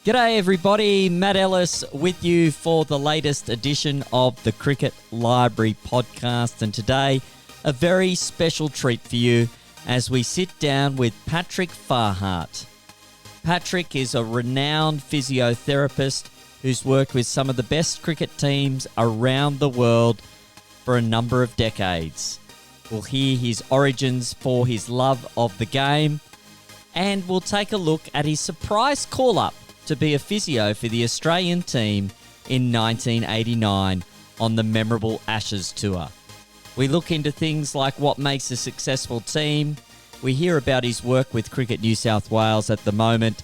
G'day everybody, Matt Ellis with you for the latest edition of the Cricket Library podcast, and today a very special treat for you as we sit down with Patrick Farhart. Patrick is a renowned physiotherapist who's worked with some of the best cricket teams around the world for a number of decades. We'll hear his origins for his love of the game, and we'll take a look at his surprise call-up to be a physio for the Australian team in 1989 on the memorable Ashes tour. We look into things like what makes a successful team, we hear about his work with Cricket New South Wales at the moment,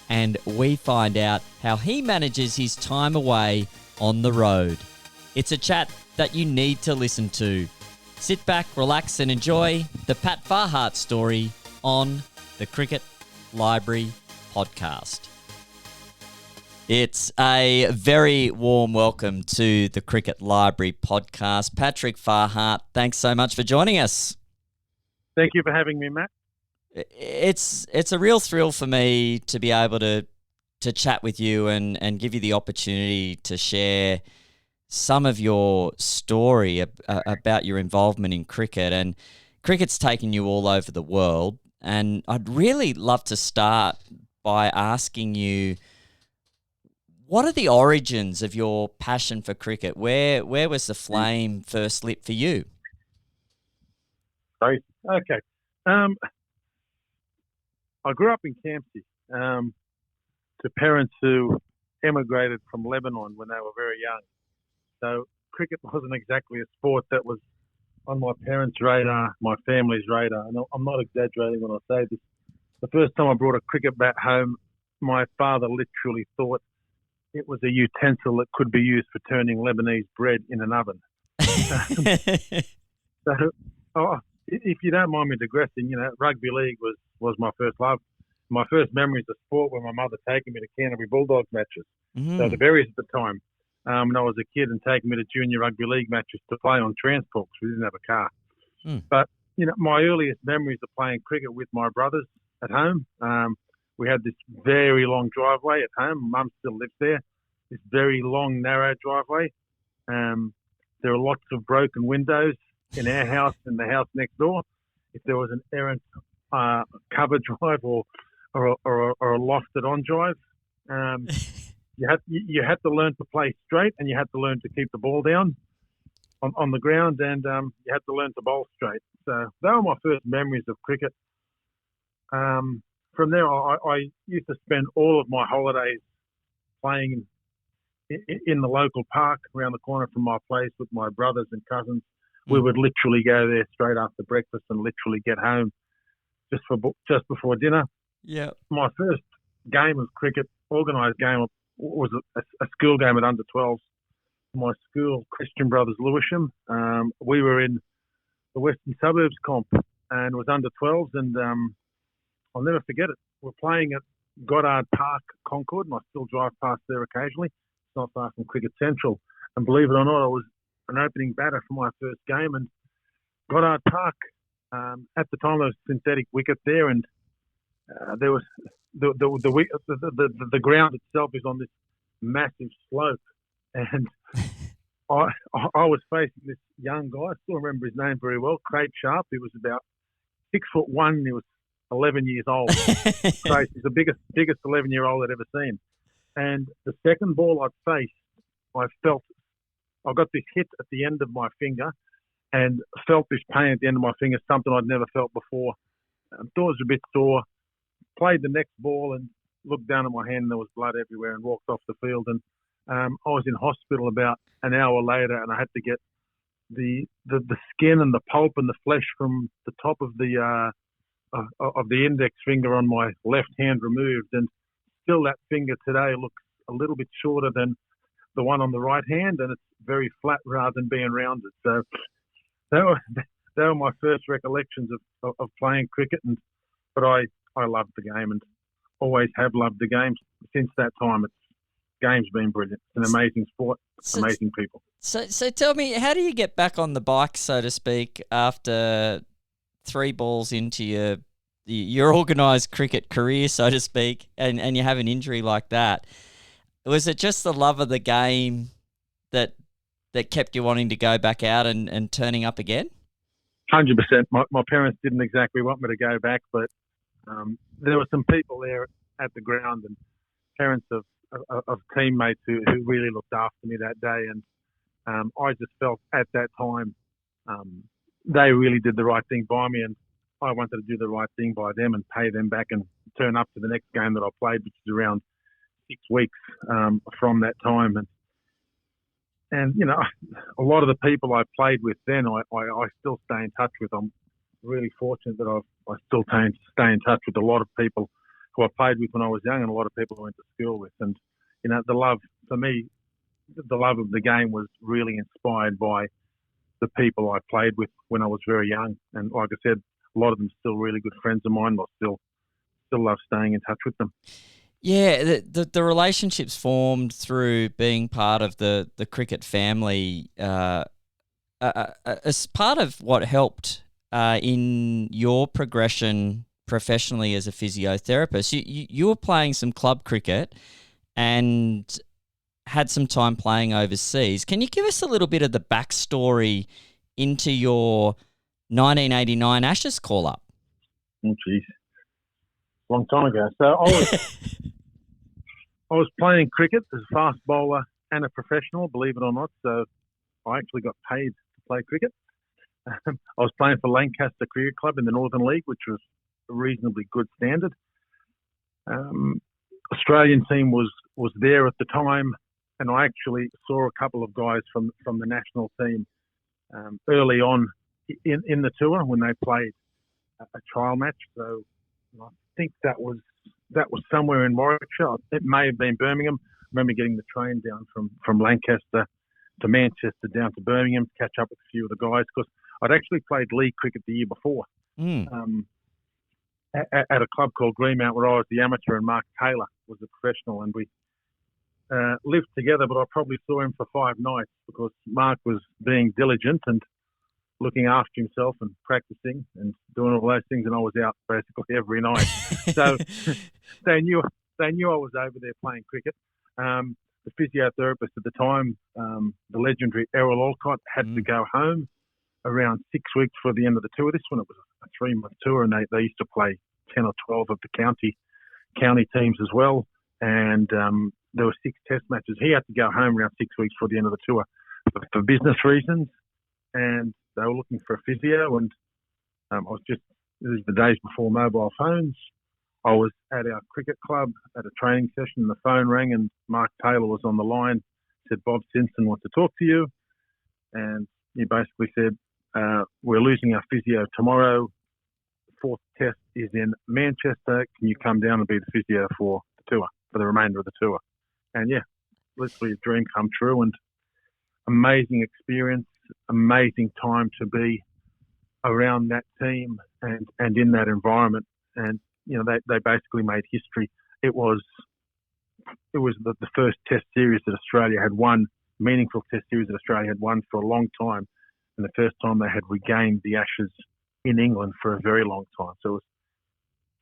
and we find out how he manages his time away on the road. It's a chat that you need to listen to. Sit back, relax and enjoy the Pat Farhart story on the Cricket Library podcast. It's a very warm welcome to the Cricket Library podcast. Patrick Farhart, thanks so much for joining us. Thank you for having me, Matt. It's a real thrill for me to be able to chat with you and give you the opportunity to share some of your story about your involvement in cricket. And cricket's taken you all over the world. And I'd really love to start by asking you, what are the origins of your passion for cricket? Where was the flame first lit for you? Sorry. Okay. I grew up in Campsie to parents who emigrated from Lebanon when they were very young. So cricket wasn't exactly a sport that was on my parents' radar, my family's radar. And I'm not exaggerating when I say this. The first time I brought a cricket bat home, my father literally thought it was a utensil that could be used for turning Lebanese bread in an oven. If you don't mind me digressing, rugby league was my first love. My first memories of sport were my mother taking me to Canterbury Bulldogs matches. Mm-hmm. So the Berries at the time, when I was a kid, and taking me to junior rugby league matches to play on transport because we didn't have a car. Mm. But, my earliest memories of playing cricket with my brothers at home, we had this very long driveway at home. Mum still lives there. This very long, narrow driveway. There are lots of broken windows in our house and the house next door. If there was an errant cover drive or a lofted on drive, you had to learn to play straight, and you had to learn to keep the ball down on the ground, and you had to learn to bowl straight. So they were my first memories of cricket. From there, I used to spend all of my holidays playing in the local park around the corner from my place with my brothers and cousins. We would literally go there straight after breakfast and literally get home just before dinner. Yeah. My first game of cricket, organised game, was a school game at under 12s. My school, Christian Brothers Lewisham. We were in the Western Suburbs comp, and it was under 12s, and I'll never forget it. We're playing at Goddard Park, Concord, and I still drive past there occasionally. It's not far from Cricket Central. And believe it or not, I was an opening batter for my first game. And Goddard Park, at the time, there was a synthetic wicket there, and there was the ground itself is on this massive slope. And I was facing this young guy. I still remember his name very well, Craig Sharp. He was about 6'1". He was 11 years old. He's the biggest 11-year-old I'd ever seen. And the second ball I'd faced, I got this hit at the end of my finger and felt this pain at the end of my finger, something I'd never felt before. Thought it was a bit sore. Played the next ball and looked down at my hand, and there was blood everywhere, and walked off the field. And I was in hospital about an hour later, and I had to get the skin and the pulp and the flesh from the top of the index finger on my left hand removed, and still that finger today looks a little bit shorter than the one on the right hand, and it's very flat rather than being rounded. So they were my first recollections of playing cricket, but I loved the game and always have loved the game since that time. Game's been brilliant. It's an amazing sport, amazing people. So tell me, how do you get back on the bike, so to speak, after 3 balls into your your organised cricket career, so to speak, and you have an injury like that. Was it just the love of the game that kept you wanting to go back out and turning up again? 100%. My parents didn't exactly want me to go back, but there were some people there at the ground and parents of teammates who really looked after me that day. And I just felt at that time they really did the right thing by me, and I wanted to do the right thing by them and pay them back and turn up to the next game that I played, which is around 6 weeks from that time. And you know, a lot of the people I played with then, I still stay in touch with. I'm really fortunate that I still stay in touch with a lot of people who I played with when I was young and a lot of people I went to school with. And, you know, the love, for me, the love of the game was really inspired by the people I played with when I was very young. And like I said, a lot of them still really good friends of mine. I still love staying in touch with them. Yeah, the relationships formed through being part of the cricket family as part of what helped in your progression professionally as a physiotherapist. You were playing some club cricket and had some time playing overseas. Can you give us a little bit of the backstory into your 1989 Ashes call-up? Oh, geez. Long time ago. So I was playing cricket as a fast bowler and a professional, believe it or not. So I actually got paid to play cricket. I was playing for Lancaster Cricket Club in the Northern League, which was a reasonably good standard. Australian team was there at the time, and I actually saw a couple of guys from the national team early on in the tour when they played a trial match. So I think that was somewhere in Warwickshire. It may have been Birmingham. I remember getting the train down from Lancaster to Manchester down to Birmingham to catch up with a few of the guys, because I'd actually played league cricket the year before at a club called Greenmount, where I was the amateur and Mark Taylor was the professional, and we lived together, but I probably saw him for 5 nights because Mark was being diligent and looking after himself and practicing and doing all those things, and I was out basically every night. So they knew I was over there playing cricket. The physiotherapist at the time, the legendary Errol Alcott, had to go home around 6 weeks before the end of the tour. This one, it was a 3-month tour, and they used to play 10 or 12 of the county teams as well. And there were 6 test matches. He had to go home around 6 weeks before the end of the tour for business reasons. And they were looking for a physio, and this is the days before mobile phones. I was at our cricket club at a training session, and the phone rang, and Mark Taylor was on the line. Said, "Bob Simpson wants to talk to you." And he basically said, "We're losing our physio tomorrow. The 4th test is in Manchester. Can you come down and be the physio for the tour, for the remainder of the tour?" And yeah, literally a dream come true, and amazing experience, amazing time to be around that team and in that environment. And you know, they basically made history. It was the first test series that Australia had won, meaningful test series that Australia had won for a long time, and the first time they had regained the Ashes in England for a very long time. So it was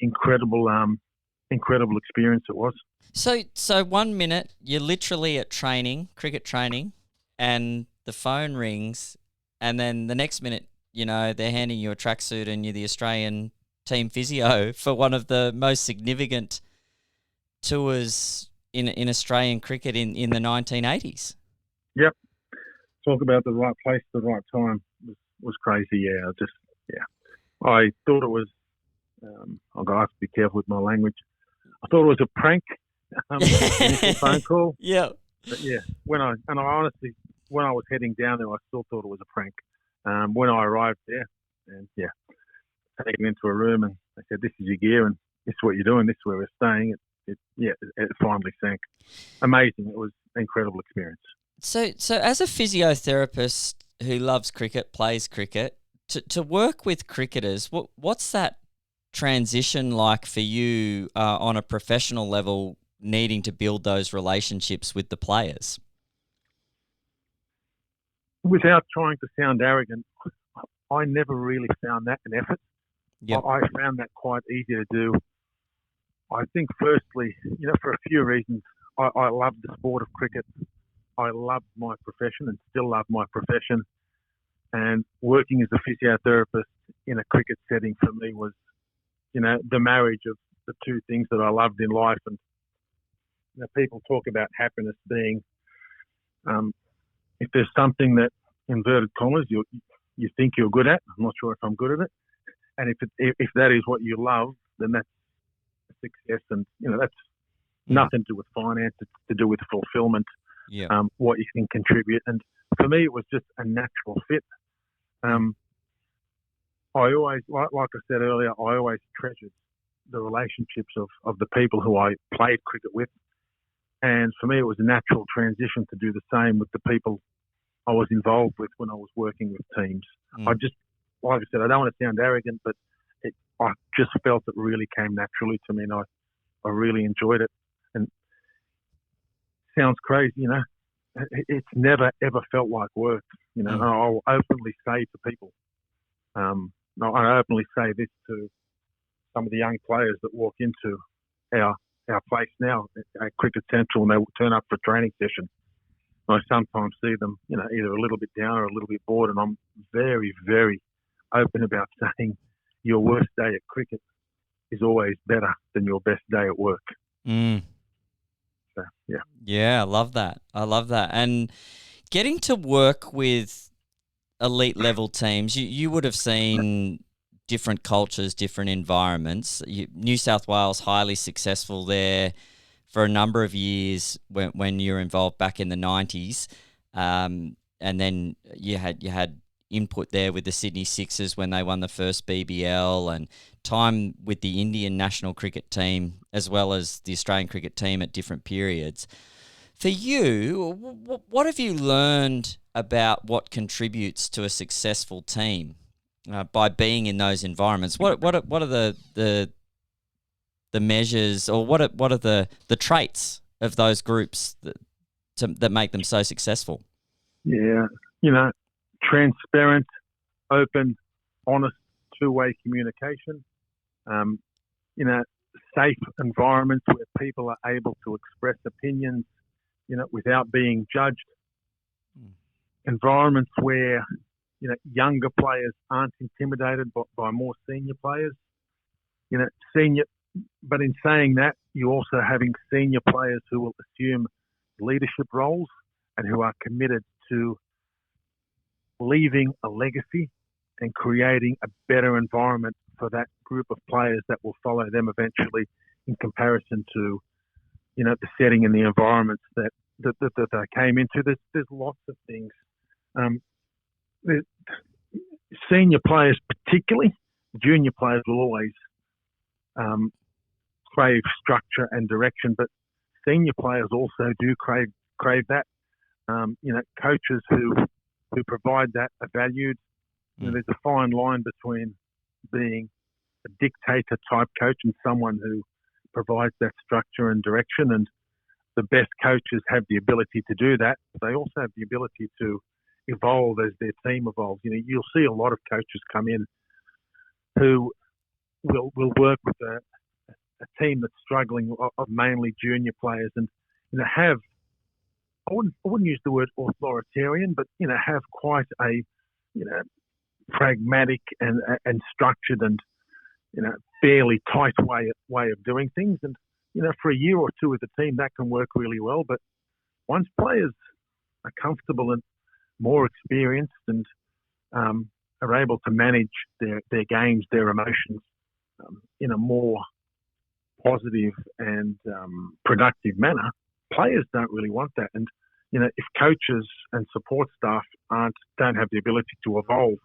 incredible experience it was. So 1 minute, you're literally at training, cricket training, and the phone rings, and then the next minute, you know, they're handing you a tracksuit and you're the Australian team physio for one of the most significant tours in Australian cricket in the 1980s. Yep. Talk about the right place, the right time was crazy. I thought it was, I've got to have to be careful with my language. I thought it was a prank, initial phone call. Yeah. But yeah, when I was heading down there, I still thought it was a prank. When I arrived there, and yeah, taken into a room, and they said, "This is your gear, and this is what you're doing. This is where we're staying." It finally sank. Amazing. It was an incredible experience. So as a physiotherapist who loves cricket, plays cricket, to work with cricketers, what's that transition like for you on a professional level, needing to build those relationships with the players? Without trying to sound arrogant, I never really found that an effort. Yep. I found that quite easy to do. I think, firstly, for a few reasons, I love the sport of cricket. I love my profession and still love my profession. And working as a physiotherapist in a cricket setting for me was, the marriage of the two things that I loved in life. And people talk about happiness being, if there's something that, inverted commas, you think you're good at. I'm not sure if I'm good at it. And if that is what you love, then that's a success. And that's nothing to do with finance. It's to do with fulfillment. Yeah. What you can contribute. And for me, it was just a natural fit. I always, like I said earlier, I always treasured the relationships of the people who I played cricket with. And for me, it was a natural transition to do the same with the people I was involved with when I was working with teams. I just, like I said, I don't want to sound arrogant, but I just felt it really came naturally to me, and I really enjoyed it. And it sounds crazy, it's never ever felt like work. I'll openly say to people, I openly say this to some of the young players that walk into our place now at Cricket Central, and they will turn up for a training session. I sometimes see them, either a little bit down or a little bit bored, and I'm very, very open about saying your worst day at cricket is always better than your best day at work. So, yeah. Yeah, I love that. And getting to work with elite level teams, you would have seen different cultures, different environments. New South Wales, highly successful there for a number of years when you were involved back in the 90s. And then you had input there with the Sydney Sixers when they won the first BBL, and time with the Indian national cricket team as well as the Australian cricket team at different periods. For you, what have you learned about what contributes to a successful team by being in those environments? What are the measures, or what are the traits of those groups that make them so successful? Yeah, transparent, open, honest, two-way communication. Safe environments where people are able to express opinions, without being judged. Environments where, younger players aren't intimidated by more senior players. But in saying that, you're also having senior players who will assume leadership roles and who are committed to leaving a legacy and creating a better environment for that group of players that will follow them eventually, in comparison to, the setting and the environments that they came into. There's lots of things. Senior players particularly, junior players will always crave structure and direction, but senior players also do crave that. Coaches who provide that are valued. There's a fine line between being a dictator type coach and someone who provides that structure and direction. And the best coaches have the ability to do that. They also have the ability to evolve as their team evolves. You'll see a lot of coaches come in who will work with a team that's struggling of mainly junior players, and have, I wouldn't use the word authoritarian, but have quite a pragmatic and structured and fairly tight way of doing things. And for a year or two with the team, that can work really well. But once players are comfortable and more experienced and are able to manage their games, their emotions in a more positive and productive manner, players don't really want that. And if coaches and support staff don't have the ability to evolve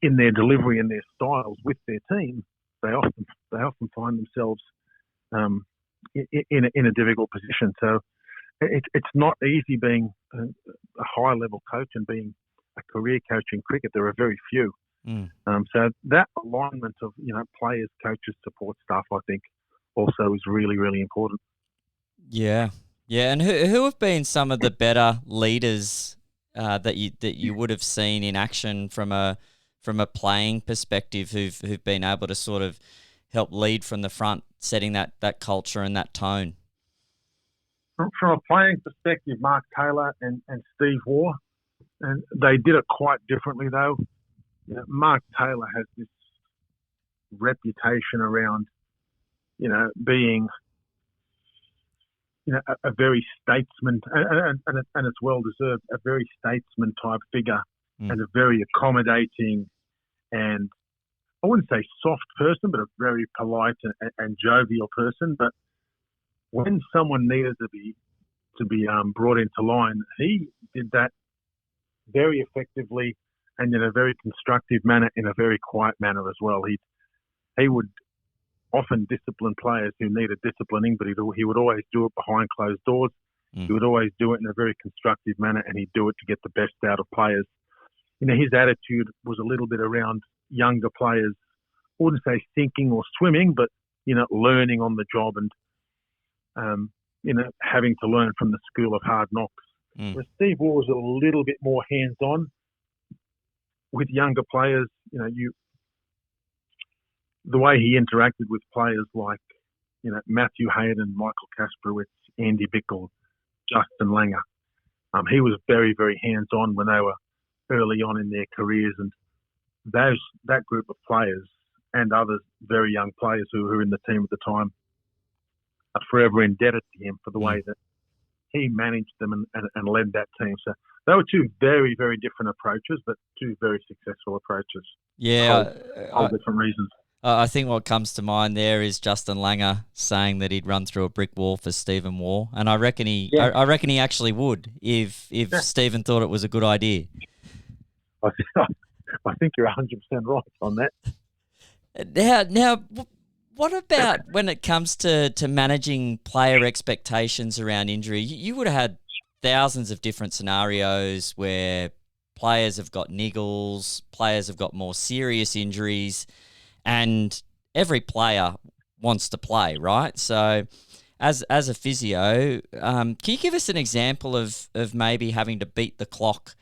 in their delivery and their styles with their team, they often find themselves in a difficult position. So it's not easy being a high level coach and being a career coach in cricket. There are very few. So that alignment of players, coaches, support staff, I think, also is really, really important. Yeah. And who have been some of the better leaders that you would have seen in action from a from a playing perspective who've been able to sort of help lead from the front, setting that culture and that tone? From a playing perspective, Mark Taylor and Steve Waugh, and they did it quite differently though. Mark Taylor has this reputation around, being, a very statesman, and it's well deserved, a very statesman type figure, and a very accommodating and, I wouldn't say soft person, but a very polite and jovial person. But when someone needed to be brought into line, he did that very effectively and in a very constructive manner, in a very quiet manner as well. He would often discipline players who needed disciplining, but he would always do it behind closed doors. He would always do it in a very constructive manner, and he'd do it to get the best out of players. His attitude was a little bit around younger players. I wouldn't say sinking or swimming, but, learning on the job and, having to learn from the school of hard knocks. Where Steve Waugh was a little bit more hands-on with younger players. The way he interacted with players like, Matthew Hayden, Michael Kasprowicz, Andy Bickle, Justin Langer. He was very, very hands-on when they were early on in their careers, and that group of players and others, very young players who were in the team at the time, are forever indebted to him for the way that he managed them and led that team. So they were two very, very different approaches, but two very successful approaches. Yeah, all different reasons. I think what comes to mind there is Justin Langer saying that he'd run through a brick wall for Stephen Waugh, and I reckon I reckon he actually would if Stephen thought it was a good idea. I think you're 100% right on that. Now, what about when it comes to managing player expectations around injury? You would have had thousands of different scenarios where players have got niggles, players have got more serious injuries, and every player wants to play, right? So as a physio, can you give us an example of maybe having to beat the clock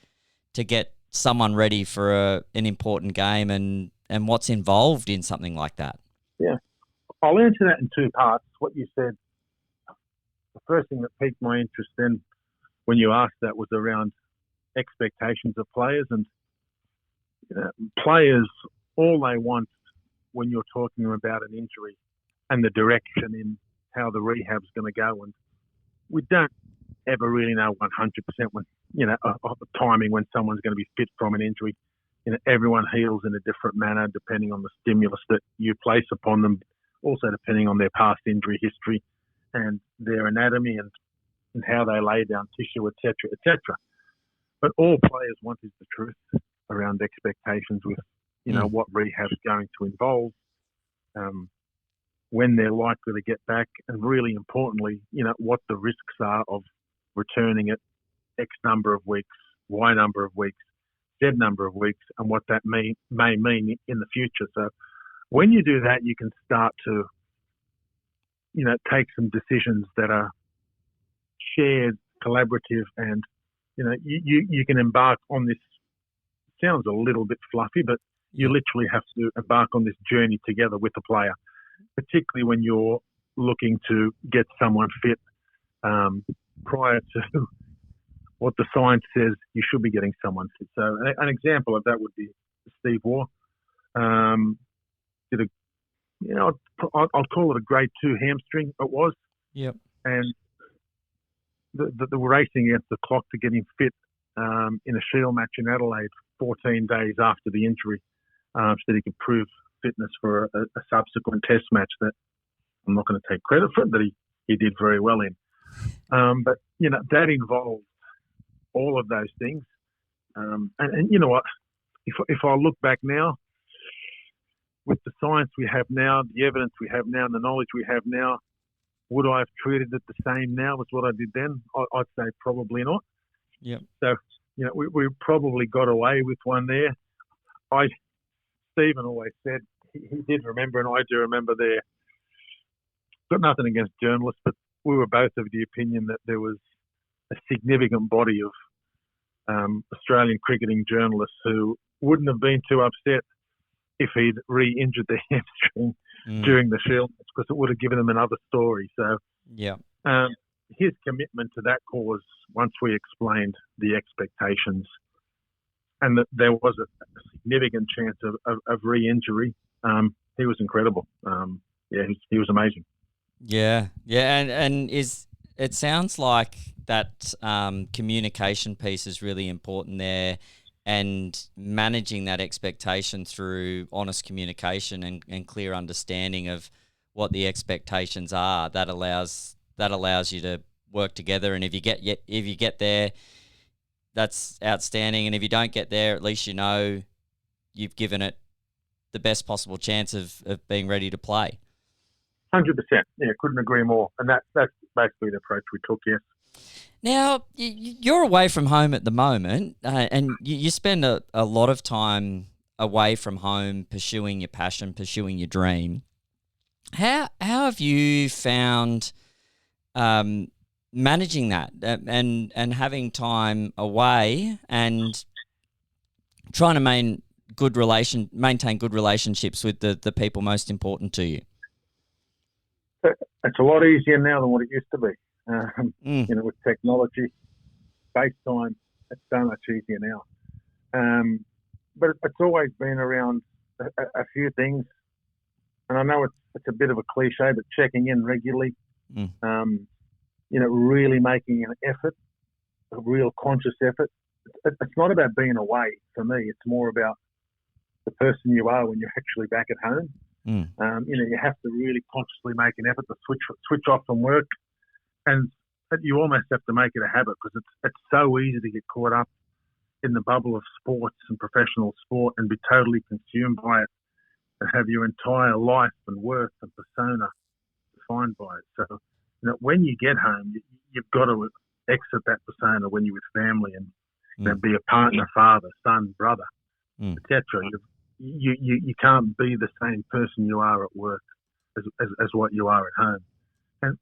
to get someone ready for an important game and what's involved in something like that? Yeah. I'll answer that in two parts. What you said, the first thing that piqued my interest then when you asked that was around expectations of players. And players, all they want when you're talking about an injury and the direction in how the rehab's going to go. And we don't ever really know 100% when, of the timing when someone's going to be fit from an injury. Everyone heals in a different manner depending on the stimulus that you place upon them, also depending on their past injury history and their anatomy and how they lay down tissue, etc., etc. But all players want is the truth around expectations with, what rehab's going to involve, when they're likely to get back, and really importantly, what the risks are of returning it X number of weeks, Y number of weeks, Z number of weeks, and what that may mean in the future. So when you do that, you can start to, take some decisions that are shared, collaborative, and, you can embark on this, sounds a little bit fluffy, but you literally have to embark on this journey together with the player, particularly when you're looking to get someone fit prior to what the science says you should be getting someone fit. So an example of that would be Steve Waugh. I'll call it a grade 2 hamstring. It was. Yep. And the racing against the clock to get him fit in a Shield match in Adelaide 14 days after the injury, so that he could prove fitness for a subsequent test match that I'm not going to take credit for, that he did very well in. But, that involved all of those things. And you know what? If I look back now, with the science we have now, the evidence we have now, and the knowledge we have now, would I have treated it the same now as what I did then? I'd say probably not. Yeah. So, we probably got away with one there. Stephen always said, he did remember, and I do remember there, got nothing against journalists, but we were both of the opinion that there was a significant body of Australian cricketing journalists who wouldn't have been too upset if he'd re-injured the hamstring during the Shield match, because it would have given him another story. So Yeah. his commitment to that cause, once we explained the expectations and that there was a significant chance of re-injury, he was incredible. He was amazing. Yeah. And it sounds like that communication piece is really important there, and managing that expectation through honest communication and clear understanding of what the expectations are. That allows you to work together. And if you get there, that's outstanding. And if you don't get there, at least you know you've given it the best possible chance of being ready to play. 100%. Yeah, couldn't agree more. And that's basically the approach we took, yes. Now, you're away from home at the moment, and you spend a lot of time away from home pursuing your passion, pursuing your dream. How have you found managing that and having time away and trying to maintain good relationships with the people most important to you? It's a lot easier now than what it used to be. With technology, FaceTime, it's so much easier now. But it's always been around a few things. And I know it's a bit of a cliche, but checking in regularly, really making an effort, a real conscious effort. It's not about being away for me. It's more about the person you are when you're actually back at home. You have to really consciously make an effort to switch off from work, and you almost have to make it a habit, because it's so easy to get caught up in the bubble of sports and professional sport and be totally consumed by it and have your entire life and worth and persona defined by it. So, when you get home, you've got to exit that persona when you're with family and be a partner, father, son, brother, etc. You can't be the same person you are at work as what you are at home.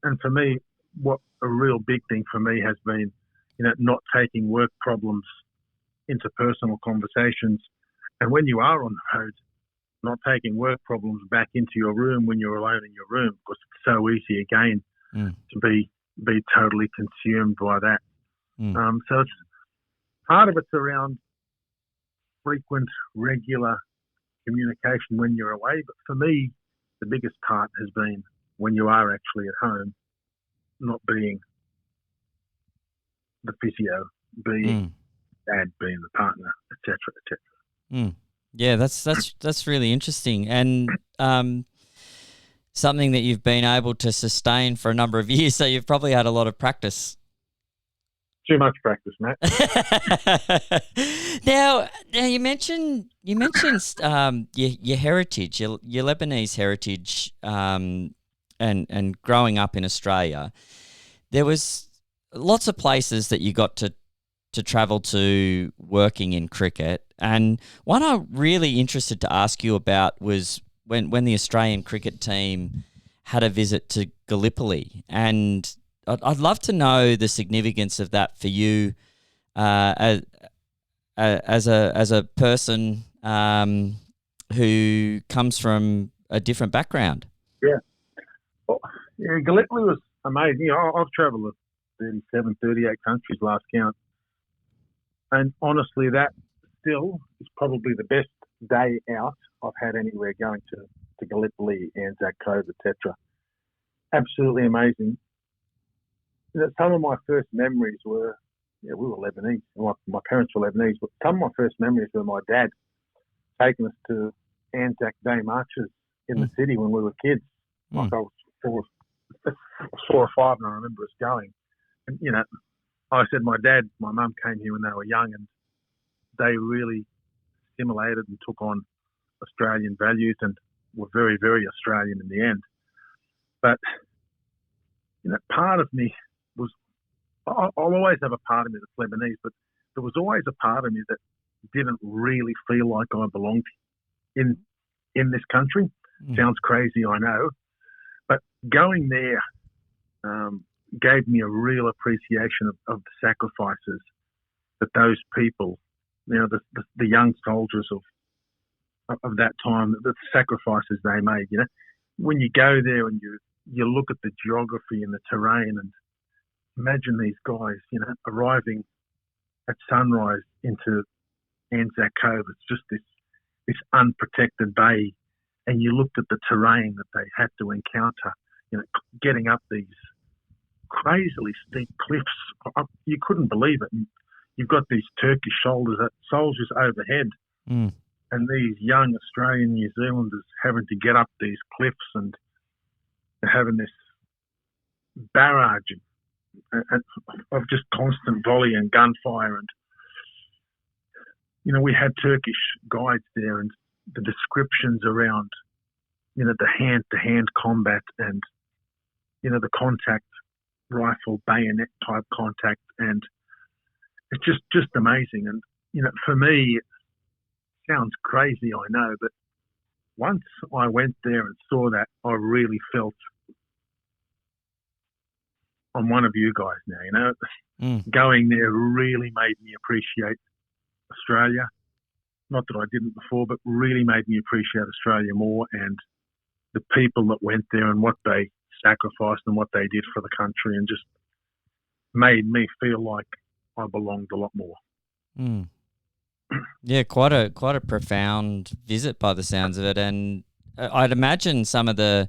And for me, what a real big thing for me has been, not taking work problems into personal conversations. And when you are on the road, not taking work problems back into your room when you're alone in your room, because it's so easy again to be totally consumed by that. So it's part of it's around frequent, regular communication when you're away. But for me, the biggest part has been when you are actually at home, not being the physio, being dad, being the partner, etc., etc. Yeah, that's really interesting, and something that you've been able to sustain for a number of years. So you've probably had a lot of practice. Too much practice, mate. Now you mentioned your heritage, your Lebanese heritage, and growing up in Australia. There was lots of places that you got to travel to working in cricket, and one I'm really interested to ask you about was when the Australian cricket team had a visit to Gallipoli, and I'd love to know the significance of that for you as a person who comes from a different background. Yeah. Well, Gallipoli was amazing. I've travelled to 38 countries last count. And honestly, that still is probably the best day out I've had anywhere, going to Gallipoli, Anzac Cove, etc. Absolutely amazing. Some of my first memories were, we were Lebanese. My parents were Lebanese, but some of my first memories were my dad taking us to Anzac Day marches in the city when we were kids. Like I was 4 or 5, and I remember us going. And, I said my mum came here when they were young, and they really assimilated and took on Australian values and were very, very Australian in the end. But, part of me was, I'll always have a part of me that's Lebanese, but there was always a part of me that didn't really feel like I belonged in this country. Sounds crazy, I know. But going there gave me a real appreciation of the sacrifices that those people, the young soldiers of that time, the sacrifices they made, when you go there and you look at the geography and the terrain and imagine these guys, arriving at sunrise into Anzac Cove. It's just this unprotected bay, and you looked at the terrain that they had to encounter, getting up these crazily steep cliffs. You couldn't believe it. And you've got these Turkish soldiers overhead, and these young Australian New Zealanders having to get up these cliffs, and they're having this barrage of just constant volley and gunfire. And we had Turkish guides there, and the descriptions around the hand-to-hand combat and the contact rifle bayonet type contact, and it's just amazing. And for me, it sounds crazy, I know, but once I went there and saw that, I really felt I'm one of you guys now. Going there really made me appreciate Australia. Not that I didn't before, but really made me appreciate Australia more, and the people that went there and what they sacrificed and what they did for the country, and just made me feel like I belonged a lot more. Yeah, quite a profound visit by the sounds of it, and I'd imagine some of the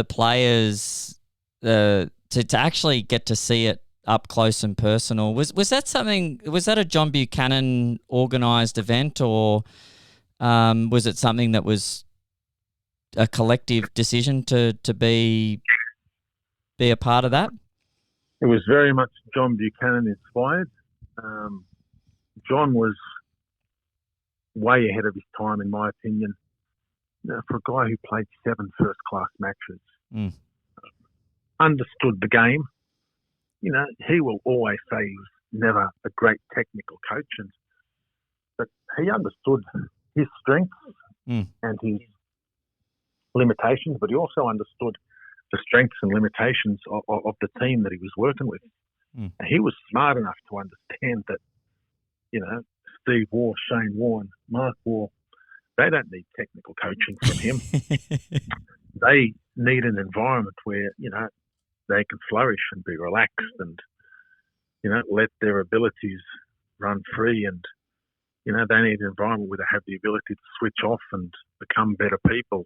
players to actually get to see it up close and personal. Was that a John Buchanan organised event, or was it something that was a collective decision to be a part of that? It was very much John Buchanan inspired. John was way ahead of his time, in my opinion. For a guy who played 7 first-class matches, understood the game. He will always say he was never a great technical coach, but he understood his strengths and his limitations, but he also understood the strengths and limitations of the team that he was working with. And he was smart enough to understand that, Steve Waugh, Shane Waugh, and Mark Waugh, they don't need technical coaching from him. They need an environment where, they can flourish and be relaxed and, let their abilities run free. And, they need an environment where they have the ability to switch off and become better people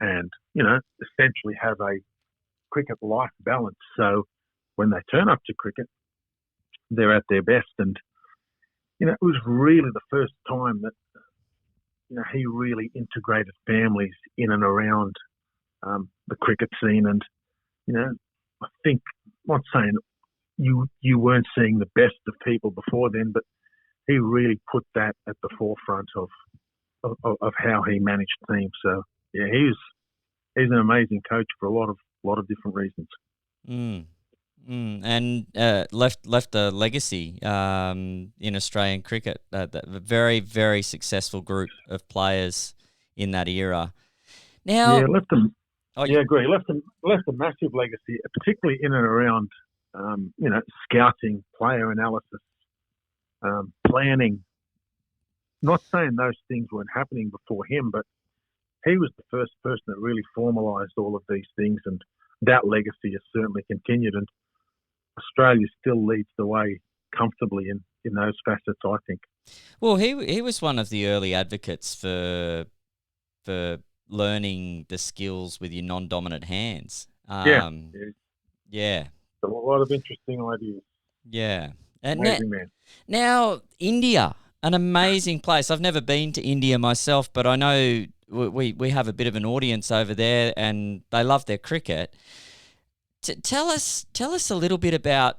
and, essentially have a cricket life balance. So when they turn up to cricket, they're at their best. And, it was really the first time that, he really integrated families in and around the cricket scene. And, I think, not saying you weren't seeing the best of people before then, but he really put that at the forefront of how he managed teams. So yeah, he's an amazing coach for a lot of different reasons. And left a legacy in Australian cricket. A very, very successful group of players in that era. Now, yeah, left them. Yeah, I agree. Left a massive legacy, particularly in and around, scouting, player analysis, planning. Not saying those things weren't happening before him, but he was the first person that really formalised all of these things, and that legacy has certainly continued. And Australia still leads the way comfortably in those facets, I think. Well, he was one of the early advocates for learning the skills with your non-dominant hands. Yeah. A lot of interesting ideas. Yeah. Amazing man. Now, India, an amazing place. I've never been to India myself, but I know we have a bit of an audience over there, and they love their cricket. Tell us a little bit about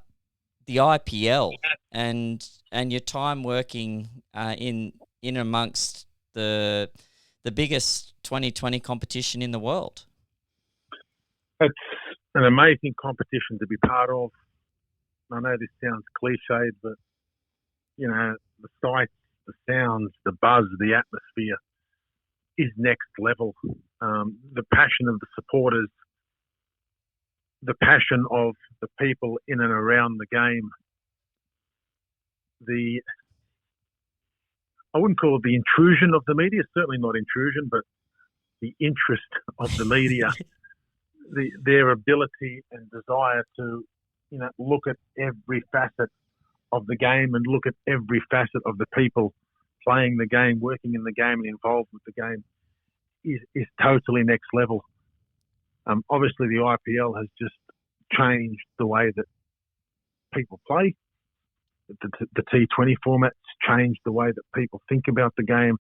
the IPL and your time working in amongst the biggest 2020 competition in the world. It's an amazing competition to be part of. I know this sounds cliched, but the sights, the sounds, the buzz, the atmosphere is next level. The passion of the supporters, the passion of the people in and around the game. I wouldn't call it the intrusion of the media, certainly not intrusion, but the interest of the media, their ability and desire to, look at every facet of the game and look at every facet of the people playing the game, working in the game and involved with the game is totally next level. Obviously, the IPL has just changed the way that people play. The T20 format's changed the way that people think about the game.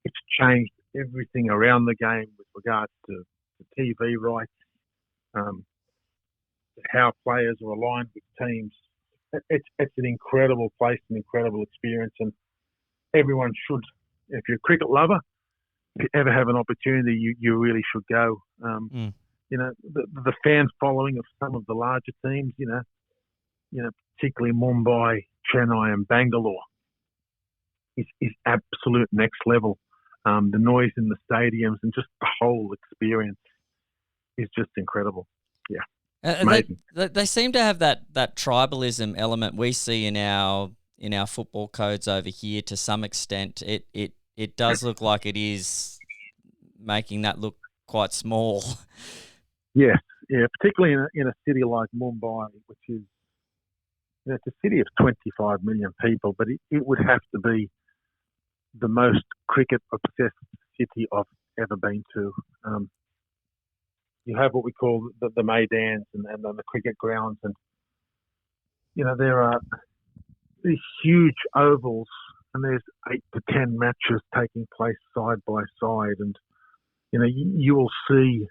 It's changed everything around the game with regards to TV rights, how players are aligned with teams. It's an incredible place, an incredible experience, and everyone should. If you're a cricket lover, if you ever have an opportunity, you really should go. The fan following of some of the larger teams, particularly Mumbai, Chennai, and Bangalore, is absolute next level. The noise in the stadiums and just the whole experience is just incredible. Yeah. Amazing. They seem to have that tribalism element we see in our football codes over here to some extent. It does look like it is making that look quite small. Yeah, particularly in a city like Mumbai, which is it's a city of 25 million people, but it would have to be the most cricket-obsessed city I've ever been to. You have what we call the Maidans and the cricket grounds, and there are these huge ovals, and there's 8 to 10 matches taking place side by side, and you will see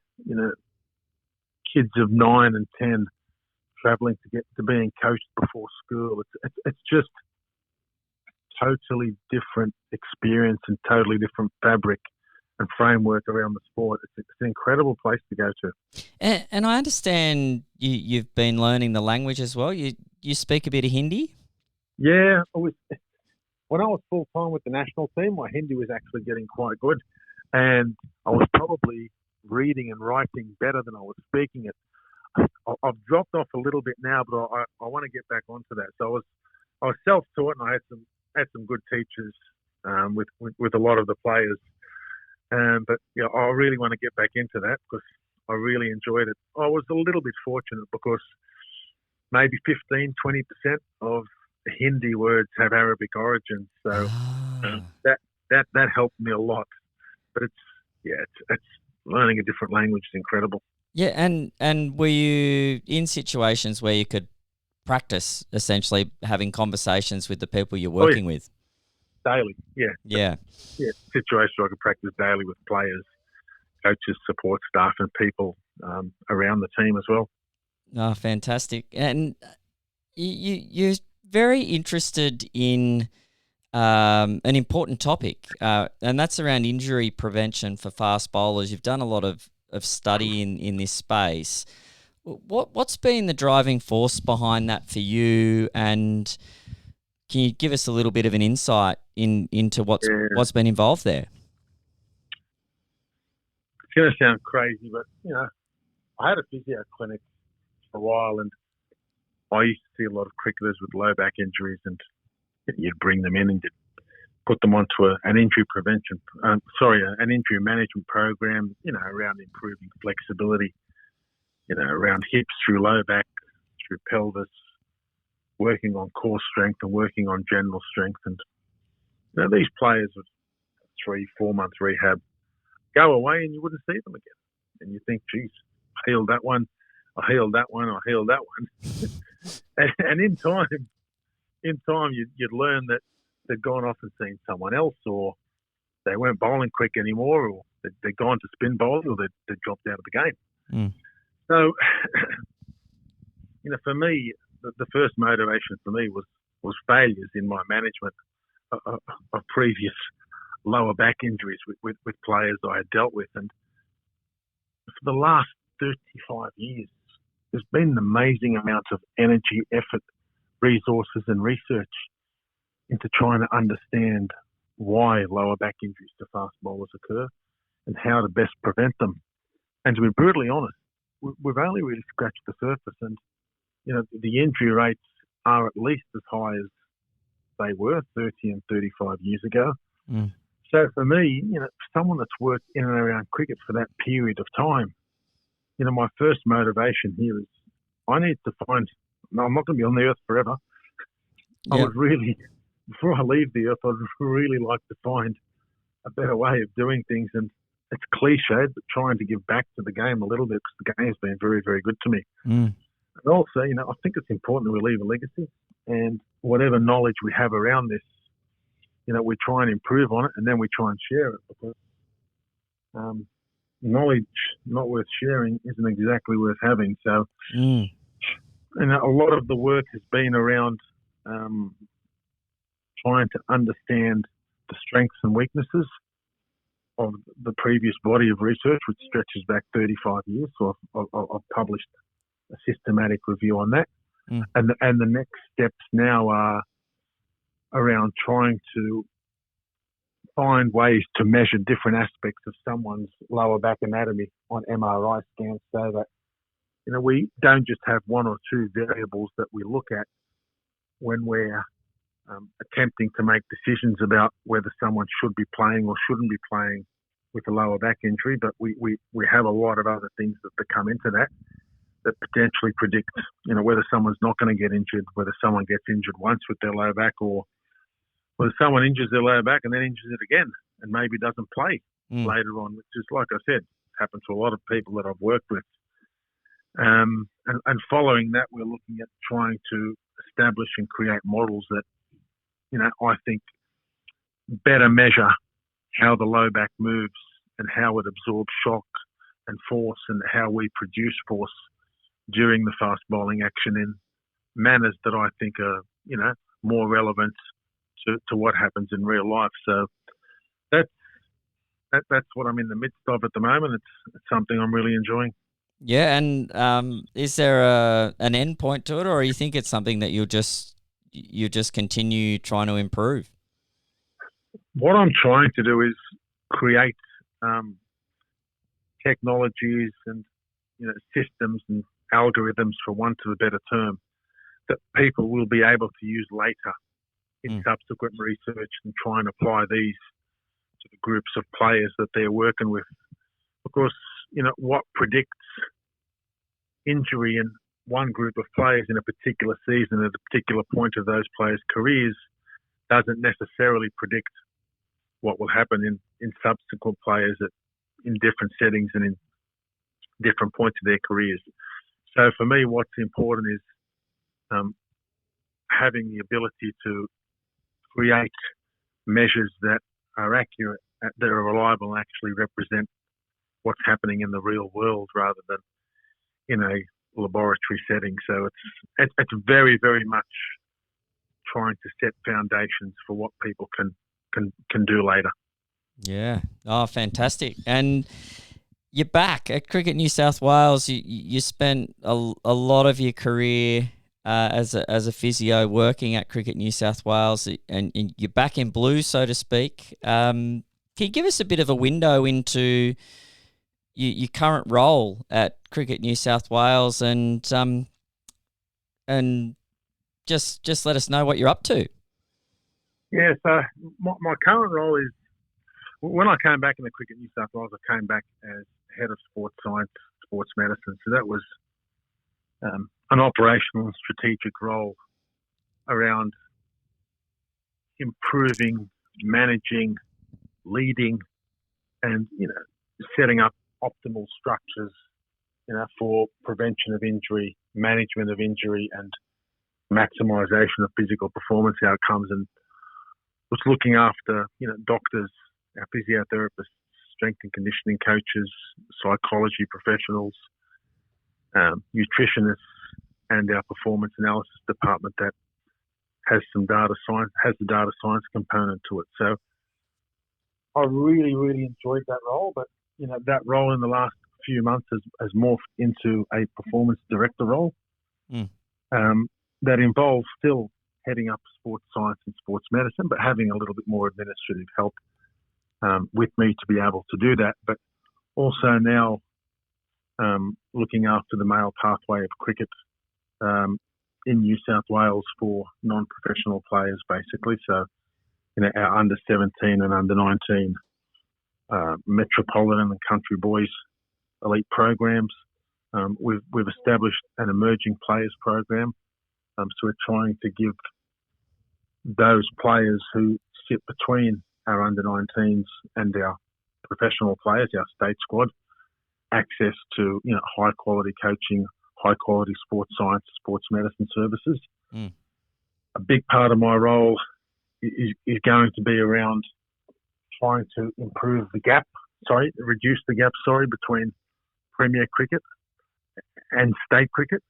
kids of 9 and 10 travelling to get to being coached before school. It's just a totally different experience and totally different fabric and framework around the sport. It's an incredible place to go to. And I understand you've been learning the language as well. You speak a bit of Hindi? Yeah, when I was full time with the national team, my Hindi was actually getting quite good, and I was probably reading and writing better than I was speaking it. I've dropped off a little bit now, but I want to get back onto that. So I was self-taught, and I had some good teachers with a lot of the players. But I really want to get back into that because I really enjoyed it. I was a little bit fortunate because maybe 15, 20% of the Hindi words have Arabic origins, so that helped me a lot. But it's learning a different language is incredible. Yeah, and were you in situations where you could practice essentially having conversations with the people you're working with? Daily, yeah. Yeah. Yeah, situations where I could practice daily with players, coaches, support staff, and people around the team as well. Oh, fantastic. And you're very interested in an important topic, and that's around injury prevention for fast bowlers. You've done a lot of study in this space. What's been the driving force behind that for you, and can you give us a little bit of an insight into what's been involved there? It's going to sound crazy, but I had a physio clinic for a while, and I used to see a lot of cricketers with low back injuries, and you'd bring them in and you'd put them onto an injury prevention, an injury management program, around improving flexibility, around hips through low back, through pelvis, working on core strength and working on general strength. And these players with 3-4 month rehab go away and you wouldn't see them again. And you think, geez, I healed that one, I healed that one, I healed that one. and in time you'd learn that they'd gone off and seen someone else, or they weren't bowling quick anymore, or they'd gone to spin bowling, or they'd dropped out of the game. So, for me, the first motivation for me was failures in my management of previous lower back injuries with players I had dealt with. And for the last 35 years, there's been an amazing amount of energy, effort, resources and research into trying to understand why lower back injuries to fast bowlers occur and how to best prevent them. And to be brutally honest, we've only really scratched the surface, and the injury rates are at least as high as they were 30 and 35 years ago. Mm. So for me, someone that's worked in and around cricket for that period of time, my first motivation here is I need to find, no, I'm not going to be on the earth forever. Yep. I would really, before I leave the earth, I'd really like to find a better way of doing things. And it's cliched, but trying to give back to the game a little bit, because the game's been very, very good to me. Mm. And also, I think it's important to leave a legacy, and whatever knowledge we have around this, we try and improve on it, and then we try and share it, because knowledge not worth sharing isn't exactly worth having. So, a lot of the work has been around trying to understand the strengths and weaknesses of the previous body of research, which stretches back 35 years. So I've published a systematic review on that. And the next steps now are around trying to find ways to measure different aspects of someone's lower back anatomy on MRI scans, so that we don't just have one or two variables that we look at when we're attempting to make decisions about whether someone should be playing or shouldn't be playing with a lower back injury, but we have a lot of other things that come into that potentially predict, whether someone's not going to get injured, whether someone gets injured once with their lower back, or whether someone injures their lower back and then injures it again and maybe doesn't play later on, which is, like I said, happened to a lot of people that I've worked with. And following that, we're looking at trying to establish and create models that, I think better measure how the low back moves and how it absorbs shock and force, and how we produce force during the fast bowling action in manners that I think are, more relevant to what happens in real life. So that's what I'm in the midst of at the moment. It's something I'm really enjoying. Yeah, and is there an end point to it, or you think it's something that you just continue trying to improve? What I'm trying to do is create technologies and systems and algorithms, for want of a better term, that people will be able to use later in subsequent research, and try and apply these to the groups of players that they're working with. Because, what predicts injury in one group of players in a particular season at a particular point of those players' careers doesn't necessarily predict what will happen in subsequent players in different settings and in different points of their careers. So for me, what's important is having the ability to create measures that are accurate, that are reliable, and actually represent what's happening in the real world rather than in a laboratory setting. So it's very, very much trying to set foundations for what people can do later. Yeah. Oh, fantastic. And you're back at Cricket New South Wales. You spent a lot of your career as a physio working at Cricket New South Wales, and you're back in blue, so to speak. Can you give us a bit of a window into your current role at Cricket New South Wales, and just let us know what you're up to? Yeah, so my current role is, when I came back in the Cricket New South Wales, I came back as head of sports science, sports medicine. So that was an operational and strategic role around improving, managing, leading, and setting up optimal structures for prevention of injury, management of injury, and maximisation of physical performance outcomes. And was looking after doctors, our physiotherapists, strength and conditioning coaches, psychology professionals, nutritionists, and our performance analysis department that has the data science component to it. So I really, really enjoyed that role, but that role in the last few months has morphed into a performance director role that involves still heading up sports science and sports medicine, but having a little bit more administrative help with me to be able to do that. But also now looking after the male pathway of cricket in New South Wales for non-professional players, basically. So, our under 17 and under 19 metropolitan and country boys elite programs. We've established an emerging players program. So we're trying to give those players who sit between our under 19s and our professional players, our state squad, access to high quality coaching, high quality sports science, sports medicine services. A big part of my role is going to be around trying to reduce the gap between Premier Cricket and state cricket.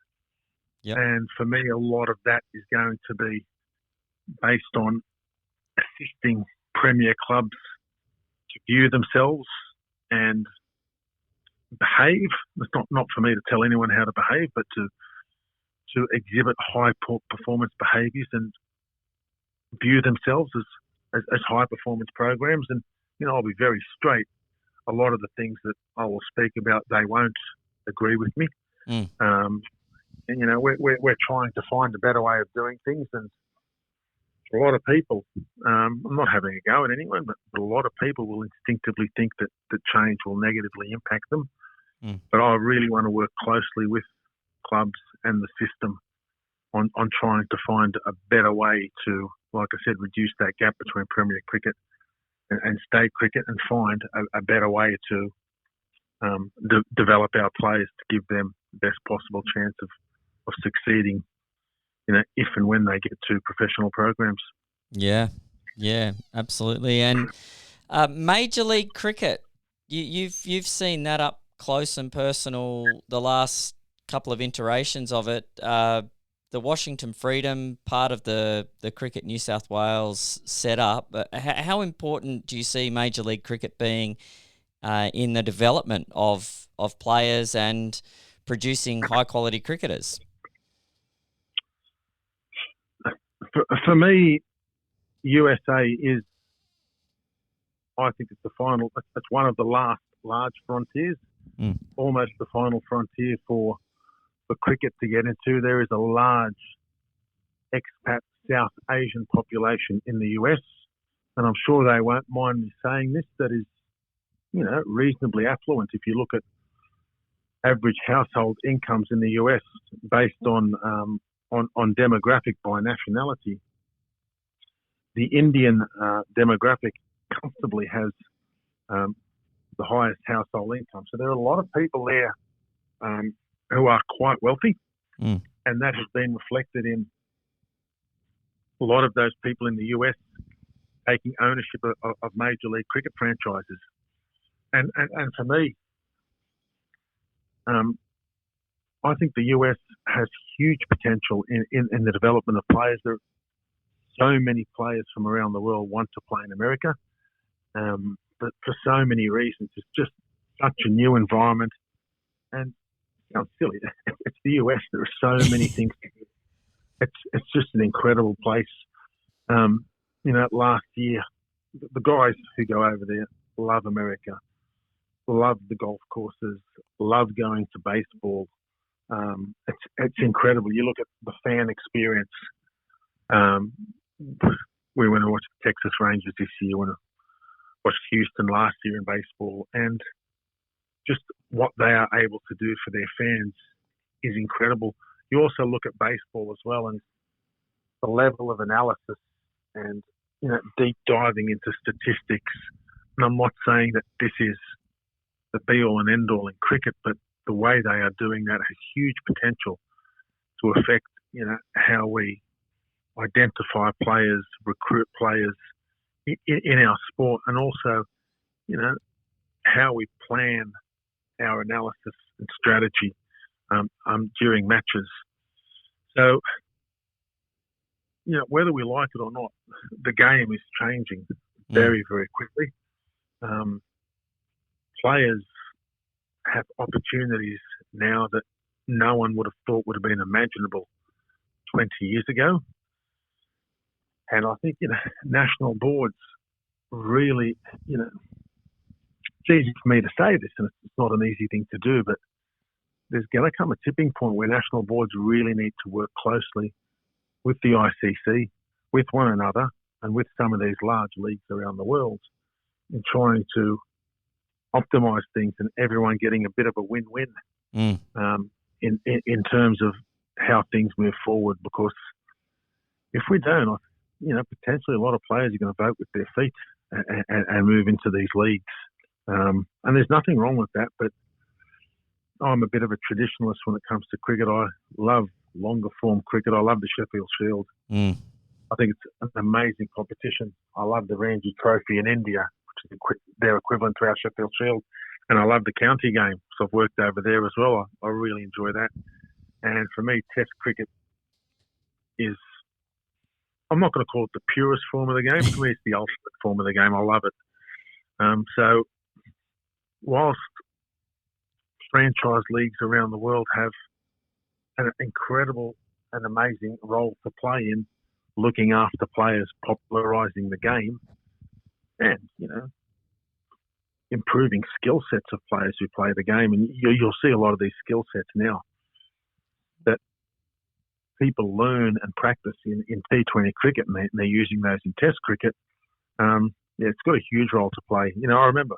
Yep. And for me, a lot of that is going to be based on assisting Premier clubs to view themselves and behave. It's not for me to tell anyone how to behave, but to exhibit high performance behaviours and view themselves as high performance programs. And I'll be very straight. A lot of the things that I will speak about, they won't agree with me. And we're trying to find a better way of doing things. And for a lot of people, I'm not having a go at anyone, but a lot of people will instinctively think that change will negatively impact them. But I really want to work closely with clubs and the system on trying to find a better way to, like I said, reduce that gap between Premier Cricket and state cricket, and find a better way to develop our players to give them the best possible chance of succeeding, if and when they get to professional programs. Yeah, absolutely. And Major League Cricket, you've seen that up close and personal, the last couple of iterations of it. The Washington Freedom, part of the Cricket New South Wales setup. How important do you see Major League Cricket being in the development of players and producing high quality cricketers? For me, USA is, I think it's it's one of the last large frontiers, almost the final frontier for cricket to get into. There is a large expat South Asian population in the US, and I'm sure they won't mind me saying this, that is, reasonably affluent. If you look at average household incomes in the US based on demographic by nationality, the Indian demographic comfortably has the highest household income. So there are a lot of people there who are quite wealthy, and that has been reflected in a lot of those people in the US taking ownership of Major League Cricket franchises. And for me, I think the US has huge potential in the development of players. There are so many players from around the world want to play in America, but for so many reasons. It's just such a new environment, and it sounds silly. It's the US. There are so many things to do. It's just an incredible place. Last year, the guys who go over there love America, love the golf courses, love going to baseball. It's incredible. You look at the fan experience. We went to watch the Texas Rangers this year. We watched Houston last year in baseball, and just what they are able to do for their fans is incredible. You also look at baseball as well, and the level of analysis and deep diving into statistics. And I'm not saying that this is the be-all and end-all in cricket, but the way they are doing that has huge potential to affect, how we identify players, recruit players in our sport, and also, how we plan our analysis and strategy during matches. So, whether we like it or not, the game is changing very, very quickly. Players have opportunities now that no one would have thought would have been imaginable 20 years ago. And I think, national boards really, it's easy for me to say this, and it's not an easy thing to do, but there's going to come a tipping point where national boards really need to work closely with the ICC, with one another, and with some of these large leagues around the world in trying to optimise things and everyone getting a bit of a win-win in terms of how things move forward. Because if we don't, potentially a lot of players are going to vote with their feet and move into these leagues. And there's nothing wrong with that, but I'm a bit of a traditionalist when it comes to cricket. I love longer form cricket. I love the Sheffield Shield. I think it's an amazing competition. I love the Ranji Trophy in India, which is their equivalent to our Sheffield Shield. And I love the county game, so I've worked over there as well. I really enjoy that. And for me, Test cricket is, I'm not going to call it the purest form of the game. For me, it's the ultimate form of the game. I love it. So whilst franchise leagues around the world have an incredible and amazing role to play in looking after players, popularising the game, and, improving skill sets of players who play the game. And you'll see a lot of these skill sets now that people learn and practice in T20 cricket, and they're using those in Test cricket. It's got a huge role to play. I remember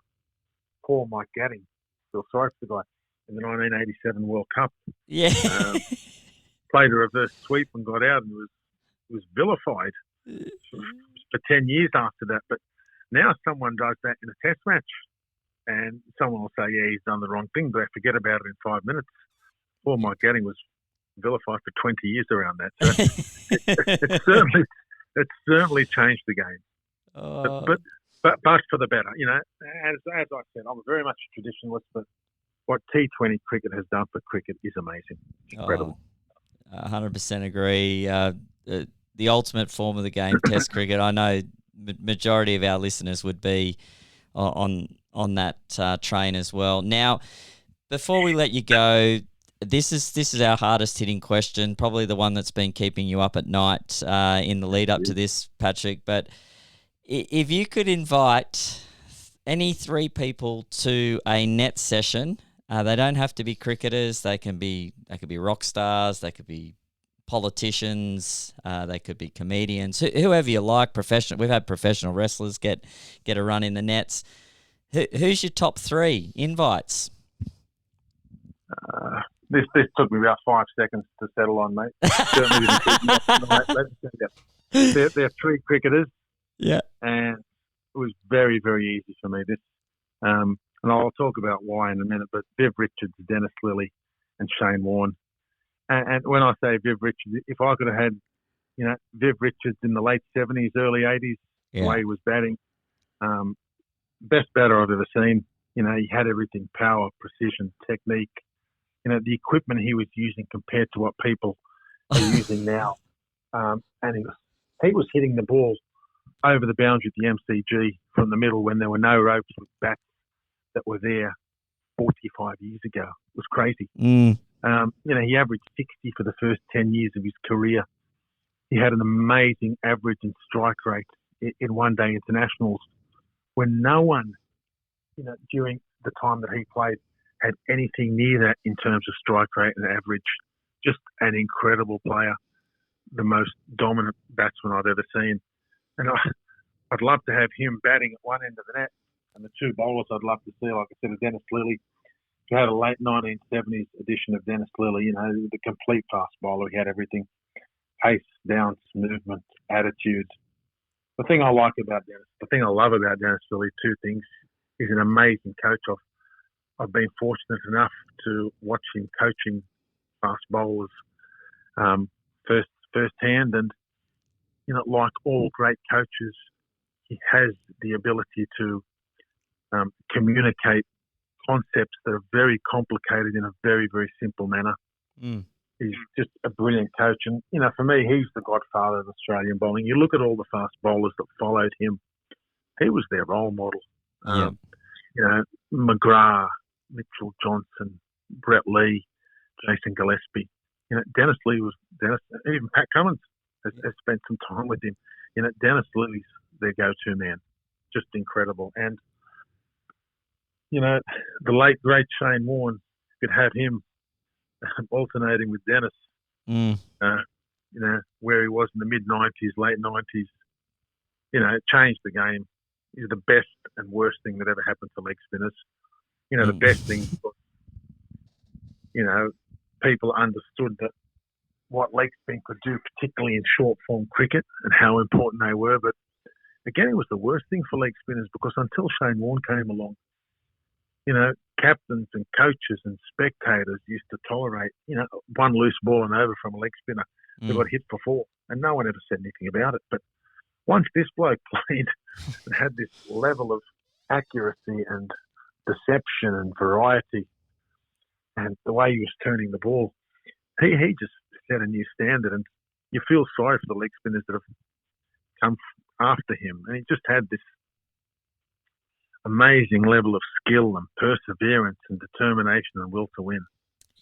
poor Mike Gatting, feel sorry for the guy, in the 1987 World Cup. Yeah. Played a reverse sweep and got out and was vilified for 10 years after that. But now someone does that in a Test match and someone will say, yeah, he's done the wrong thing, but they forget about it in 5 minutes. Poor Mike Gatting was vilified for 20 years around that. So it's certainly changed the game. But for the better. As I said, I'm very much a traditionalist, but what T20 cricket has done for cricket is amazing. It's incredible. 100% agree. The ultimate form of the game, Test cricket. I know majority of our listeners would be on that train as well. Now, before we let you go, this is our hardest hitting question, probably the one that's been keeping you up at night in the lead up to this, Patrick. But if you could invite any three people to a net session, they don't have to be cricketers. They can be rock stars. They could be politicians. They could be comedians. Whoever you like. Professional. We've had professional wrestlers get a run in the nets. Who's your top three invites? This took me about 5 seconds to settle on, mate. Certainly didn't keep me up tonight. They're three cricketers. Yeah. And it was very, very easy for me. And I'll talk about why in a minute, but Viv Richards, Dennis Lilly, and Shane Warne. And when I say Viv Richards, if I could have had, Viv Richards in the late 70s, early 80s, the way he was batting, best batter I've ever seen. He had everything: power, precision, technique. The equipment he was using compared to what people are using now. And he was hitting the ball over the boundary at the MCG from the middle when there were no ropes with bats that were there 45 years ago. It was crazy. He averaged 60 for the first 10 years of his career. He had an amazing average and strike rate in one-day internationals when no one, during the time that he played, had anything near that in terms of strike rate and average. Just an incredible player, the most dominant batsman I've ever seen. And I'd love to have him batting at one end of the net. And the two bowlers I'd love to see, like I said, are Dennis Lilly. He had a late 1970s edition of Dennis Lilly, the complete fast bowler. He had everything: pace, bounce, movement, attitude. The thing I love about Dennis Lilly, two things. He's an amazing coach. I've been fortunate enough to watch him coaching fast bowlers firsthand, and like all great coaches, he has the ability to communicate concepts that are very complicated in a very, very simple manner. He's just a brilliant coach, and for me, he's the godfather of Australian bowling. You look at all the fast bowlers that followed him; he was their role model. McGrath, Mitchell Johnson, Brett Lee, Jason Gillespie. Dennis Lee even Pat Cummins has spent some time with him. Dennis Lee's their go-to man. Just incredible. And, the late, great Shane Warne, could have him alternating with Dennis. Mm. Where he was in the mid-90s, late 90s. It changed the game. He's the best and worst thing that ever happened to leg spinners. The best thing, people understood that what leg spin could do, particularly in short form cricket, and how important they were. But again, it was the worst thing for leg spinners because until Shane Warne came along, captains and coaches and spectators used to tolerate, one loose ball and over from a leg spinner who got hit for 4, and no one ever said anything about it. But once this bloke played and had this level of accuracy and deception and variety, and the way he was turning the ball, he just set a new standard. And you feel sorry for the leg spinners that have come after him. And he just had this amazing level of skill and perseverance and determination and will to win.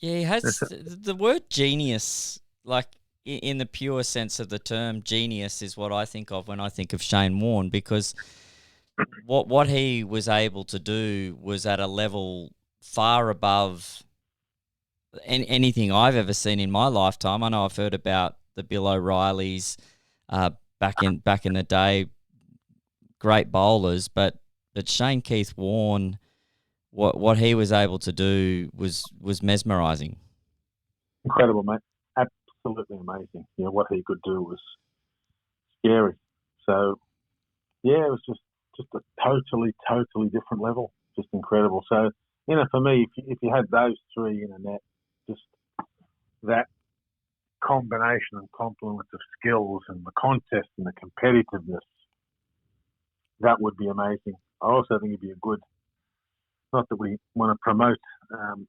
Yeah, he has the word genius, like in the pure sense of the term, genius is what I think of when I think of Shane Warne, because what he was able to do was at a level far above anything I've ever seen in my lifetime. I know I've heard about the Bill O'Reillys back in the day, great bowlers, but Shane Keith Warne, what he was able to do was mesmerising. Incredible, mate. Absolutely amazing. What he could do was scary. So, yeah, it was just a totally different level. Just incredible. So, for me, if you had those three in a net, just that combination and confluence of skills and the contest and the competitiveness, that would be amazing. I also think it'd be not that we want to promote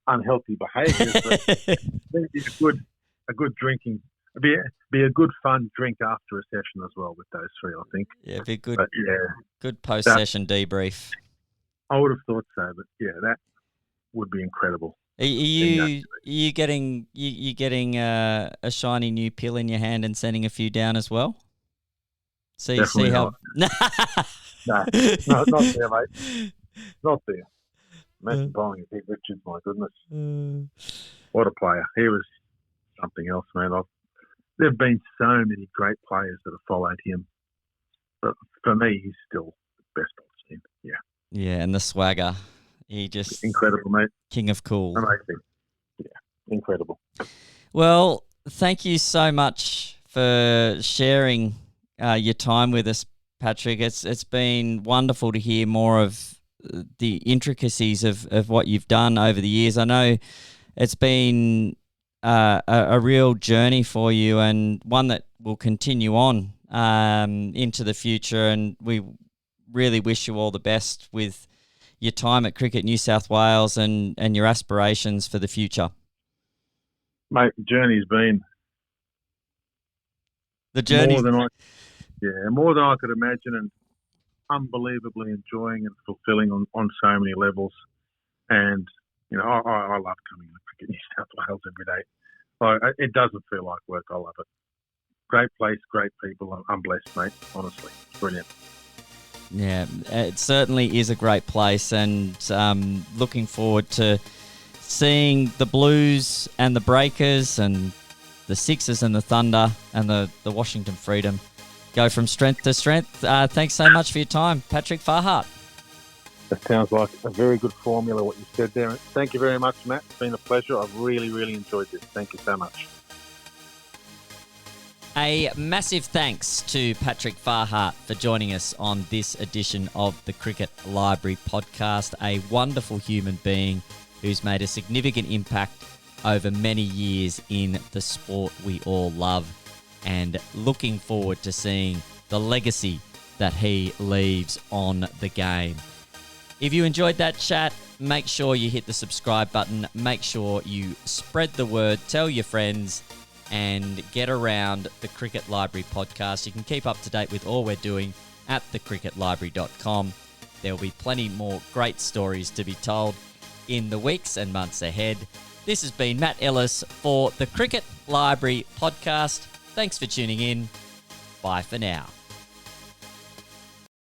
unhealthy behaviours, but I think it'd be a good drinking. It'd be a good fun drink after a session as well with those three, I think. Yeah, it'd be good. But, good post-session debrief. I would have thought so, but that would be incredible. Are you getting a shiny new pill in your hand and sending a few down as well? Definitely see how. No, not there, mate. Not there. Imagine bowling a Pete Richards, my goodness. What a player. He was something else, man. There have been so many great players that have followed him. But for me, he's still the best I've seen. Yeah. Yeah, and the swagger. He just... Incredible, mate. King of cool. Amazing. Yeah, incredible. Well, thank you so much for sharing your time with us, Patrick. It's been wonderful to hear more of the intricacies of what you've done over the years. I know it's been a real journey for you, and one that will continue on into the future, and we really wish you all the best with your time at Cricket New South Wales and your aspirations for the future. Mate, the journey's been more than I could imagine, and unbelievably enjoying and fulfilling on so many levels. And I love coming to Cricket New South Wales every day. It doesn't feel like work. I love it. Great place, great people. I'm blessed, mate. Honestly, it's brilliant. Yeah, it certainly is a great place, and looking forward to seeing the Blues and the Breakers and the Sixers and the Thunder and the Washington Freedom go from strength to strength. Thanks so much for your time, Patrick Farhart. That sounds like a very good formula, what you said there. Thank you very much, Matt. It's been a pleasure. I've really, really enjoyed this. Thank you so much. A massive thanks to Patrick Farhart for joining us on this edition of the Cricket Library podcast. A wonderful human being who's made a significant impact over many years in the sport we all love, and looking forward to seeing the legacy that he leaves on the game. If you enjoyed that chat, make sure you hit the subscribe button. Make sure you spread the word, tell your friends, and get around the Cricket Library podcast. You can keep up to date with all we're doing at thecricketlibrary.com. There will be plenty more great stories to be told in the weeks and months ahead. This has been Matt Ellis for the Cricket Library podcast. Thanks for tuning in. Bye for now.